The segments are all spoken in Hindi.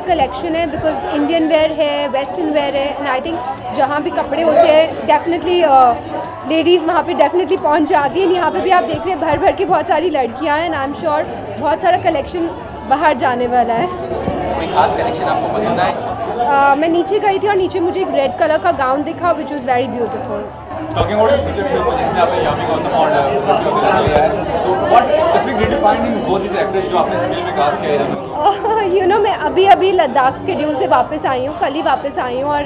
कलेक्शन है बिकॉज इंडियन वेयर है, वेस्टर्न वेयर है, एंड आई थिंक जहाँ भी कपड़े होते हैं डेफिनेटली लेडीज़ वहाँ पे डेफिनेटली पहुँच जाती हैं। यहाँ पे भी आप देख रहे हैं भर भर के बहुत सारी लड़कियाँ हैं, एंड आई एम श्योर बहुत सारा कलेक्शन बाहर जाने वाला है। कोई खास कलेक्शन आपको पसंद आए? मैं नीचे गई थी और नीचे मुझे एक रेड कलर का गाउन दिखा which was very beautiful. Talking about the feature film, जिसमें आपने यामी गौतम और लिया है, तो what specific did you find in both these actors जो आपने इस फिल्म में कास्ट किया है? यू नो मैं अभी लद्दाख स्केड्यूल से वापस आई हूँ, कल ही वापस आई हूँ, और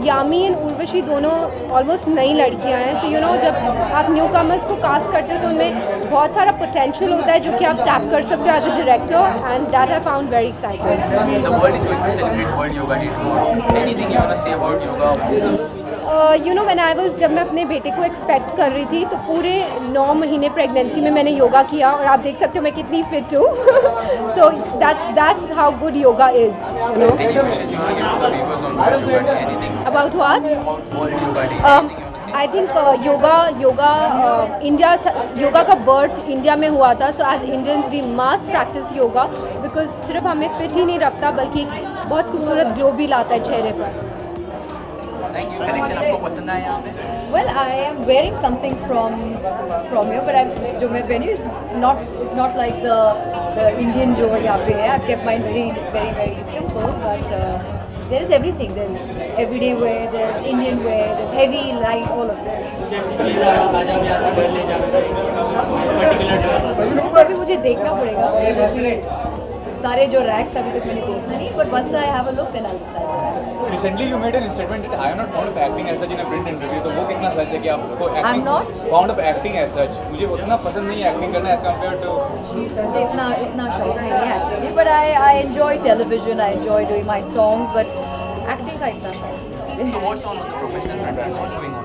यामी एंड उर्वशी दोनों ऑलमोस्ट नई लड़कियाँ हैं। सो यू नो जब आप न्यू कमर्स को कास्ट करते हो तो उनमें बहुत सारा पोटेंशियल होता है जो कि आप टैप कर सकते हो as a director, and that I found very exciting. The world is going to celebrate World Yoga Day tomorrow. Anything you want to say about yoga? You know when I was, जब मैं अपने बेटे को एक्सपेक्ट कर रही थी तो पूरे 9 महीने प्रेगनेंसी में मैंने योगा किया, और आप देख सकते हो मैं कितनी फिट हूँ। So that's how good yoga is, you know. Any wishes you want to give to the viewers on World Yoga Day? Anything about what? about World Yoga Day? I think yoga का बर्थ इंडिया में हुआ था। So as Indians we must practice yoga because सिर्फ हमें फिट ही नहीं रखता बल्कि बहुत खूबसूरत ग्लो भी लाता है चेहरे पर। Thank you. Collection आपको पसंद आया यहाँ पे? Well, I am wearing something from here, but जो मैं पहनी it's not like the Indian जो यहाँ पे है. I've kept mine very simple, but there is everything. There's everyday wear, there's Indian wear, there's heavy, light, all of it. तो अभी मुझे देखना पड़ेगा सारे जो रैक्स अभी तक मैंने देखा नहीं, but once I have a look then I'll decide. Recently you made an statement that I am not fond of acting as such in a print interview. तो वो कितना सच है कि आपको I'm acting not fond of acting as such? मुझे उतना पसंद नहीं है एक्टिंग करना as compared to मुझे इतना शौक नहीं है एक्टिंग में, but I enjoy television, I enjoy doing my songs, but acting का इतना शौक नहीं है. So what's on the professional front? What are you doing?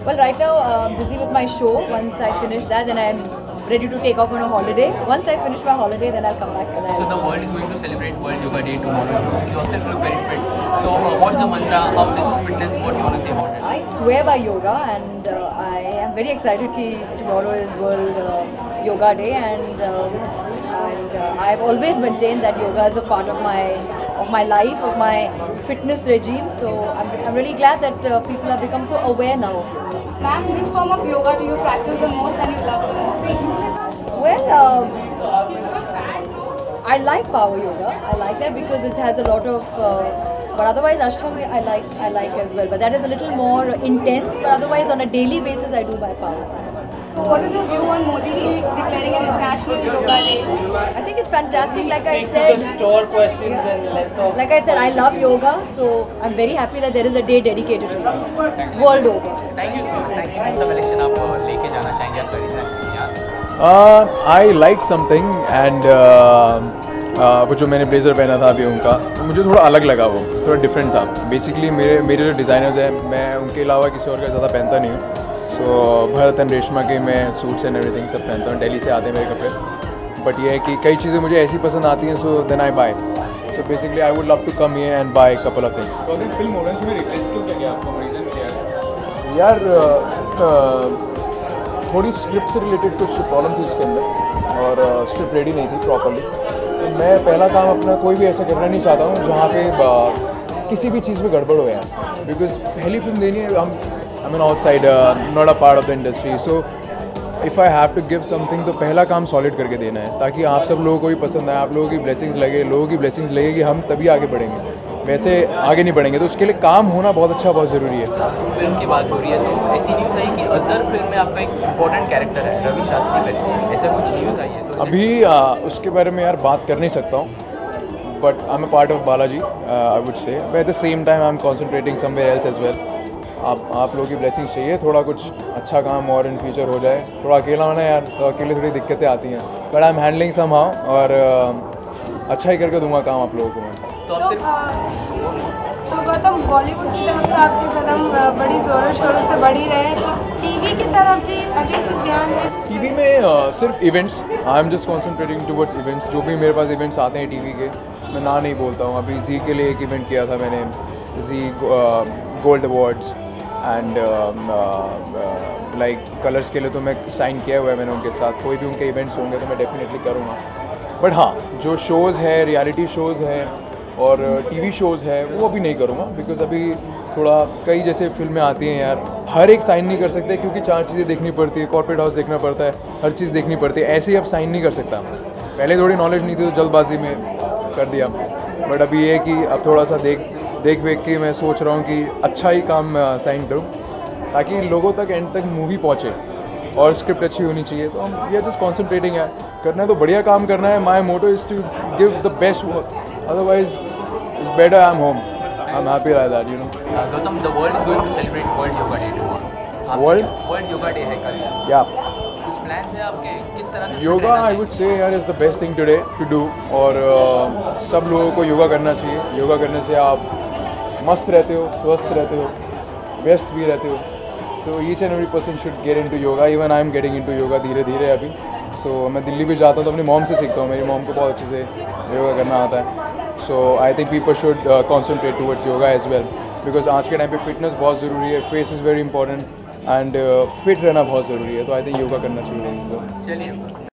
Well, right now I'm busy with my show. Once I finish that, then I'm ready to take off on a holiday. Once I finish my holiday, then I'll come back and So the world is going to celebrate World Yoga Day tomorrow. You yourself look very fit. So what's the mantra of this fitness? What you want to say about it? I swear by yoga, and I am very excited that tomorrow is World Yoga Day, and I've always maintained that yoga is a part of my life, of my fitness regime. So I'm really glad that people have become so aware now of yoga. Ma'am, which form of yoga do you practice the most and you love the most? Well, I like power yoga. I like that because it has a lot of. But otherwise, Ashtanga I like as well. But that is a little more intense. But otherwise, on a daily basis, I do my power. So what is your view on Modi ji declaring an international yoga day? I think it's fantastic. Like I said, store questions and less of. like I said, I love yoga, so I'm very happy that there is a day dedicated to yoga, world over. Thank you so much. Thank you. कौन सा collection आप लेके जाना चाहेंगे, आप खरीदना चाहेंगे यहाँ? I liked something and वो जो मैंने ब्लेज़र पहना था अभी उनका, मुझे थोड़ा अलग लगा, वो थोड़ा डिफरेंट था. बेसिकली मेरे जो डिज़ाइनर्स हैं, मैं उनके अलावा किसी और का ज़्यादा पहनता नहीं हूँ. सो भरत एंड रेशमा के मैं सूट्स एंड एवरीथिंग सब पहनता हूँ. दिल्ली से आते हैं मेरे कपड़े, बट ये है कि कई चीज़ें मुझे ऐसी पसंद आती हैं, so then I buy. So basically I would love to come here and buy couple of things. तो अगर फिल्म ऑरेंज में रिप्लेस क्यों किया गया, आपको रीज़न क्या है? यार थोड़ी स्क्रिप्ट से रिलेटेड कुछ प्रॉब्लम थी उसके अंदर, और स्क्रिप्ट रेडी नहीं थी प्रॉपरली. तो मैं पहला काम अपना कोई भी ऐसा करना नहीं चाहता हूँ जहाँ पे किसी भी चीज़ में गड़बड़ हो यार. बिकॉज पहली फिल्म देनी है, I am an outsider, not a part of the industry. So if I have to give something, तो पहला काम सॉलिड करके देना है, ताकि आप सब लोगों को भी पसंद आए, आप लोगों की ब्लेसिंग्स लगे, लोगों की ब्लेसिंग्स लगेगी, हम तभी आगे बढ़ेंगे. वैसे आगे नहीं बढ़ेंगे. तो उसके लिए काम होना बहुत ज़रूरी है. फिल्म की बात हो रही है तो ऐसी न्यूज़ आई कि अदर फिल्म में आपका एक इम्पोर्टेंट कैरेक्टर है रवि शास्त्री करके, ऐसा कुछ न्यूज़ आई है? तो अभी उसके बारे में यार बात कर नहीं सकता हूँ, but I am a part of Balaji, I would say. But at the same time I am concentrating somewhere else as well. आप लोगों की ब्लेसिंग्स चाहिए, थोड़ा कुछ अच्छा काम और इन फ्यूचर हो जाए. थोड़ा अकेला होना यार, तो अकेले थोड़ी दिक्कतें आती हैं, but I am handling somehow, और अच्छा ही करके दूंगा काम आप लोगों को मैं. तो गौतम, बॉलीवुड की तरफ तो आपके कदम बड़ी ज़ोरों शोरों से बढ़ी रहे हैं, तो टीवी की तरफ भी अभी कुछ ध्यान है? टीवी में सिर्फ events. I am just concentrating towards events. जो भी मेरे पास इवेंट्स आते हैं टीवी के, मैं ना नहीं बोलता हूँ. अभी जी के लिए एक इवेंट किया था मैंने, Zee gold awards, and like Colors के लिए तो मैं साइन किया हुआ है मैंने उनके साथ. कोई भी उनके इवेंट्स होंगे तो मैं डेफिनेटली करूँगा. बट हाँ, जो शोज़ है, रियलिटी शोज़ हैं, और टीवी शोज़ है वो अभी नहीं करूँगा, बिकॉज अभी थोड़ा कई जैसे फिल्में आती हैं यार, हर एक साइन नहीं कर सकते क्योंकि 4 चीज़ें देखनी पड़ती है, कॉर्पोरेट हाउस देखना पड़ता है, हर चीज़ देखनी पड़ती है, ऐसे ही अब साइन नहीं कर सकता। पहले थोड़ी नॉलेज नहीं थी तो जल्दबाजी में कर दिया, बट अभी ये है कि अब थोड़ा सा देख के मैं सोच रहा हूँ कि अच्छा ही काम साइन करूँ ताकि लोगों तक एंड तक मूवी पहुँचे, और स्क्रिप्ट अच्छी होनी चाहिए। तो हम ये जस्ट कॉन्सेंट्रेटिंग है, करना है तो बढ़िया काम करना है। My motto is to give the best work, otherwise it's better I am home, I am happy like that, you know. Gautam, the world is going to celebrate World Yoga Day tomorrow. World Yoga Day है कल। या कुछ प्लान्स है आपके, किस तरह से योगा आई वुड से यार is the best thing today to do, और सब लोगों को योगा करना चाहिए। योगा करने से आप मस्त रहते हो, स्वस्थ रहते हो, व्यस्त भी रहते हो। So each and every person should get into yoga, even I am getting into yoga धीरे धीरे अभी। सो मैं दिल्ली भी जाता हूँ तो अपनी मॉम से सीखता हूँ, मेरी मॉम को बहुत अच्छे से योगा करना आता है। So I think people should concentrate towards yoga as well, because आज के टाइम पे फिटनेस बहुत ज़रूरी है, face is very important and fit रहना बहुत ज़रूरी है। तो आई थिंक योगा करना चाहिए। चलिए।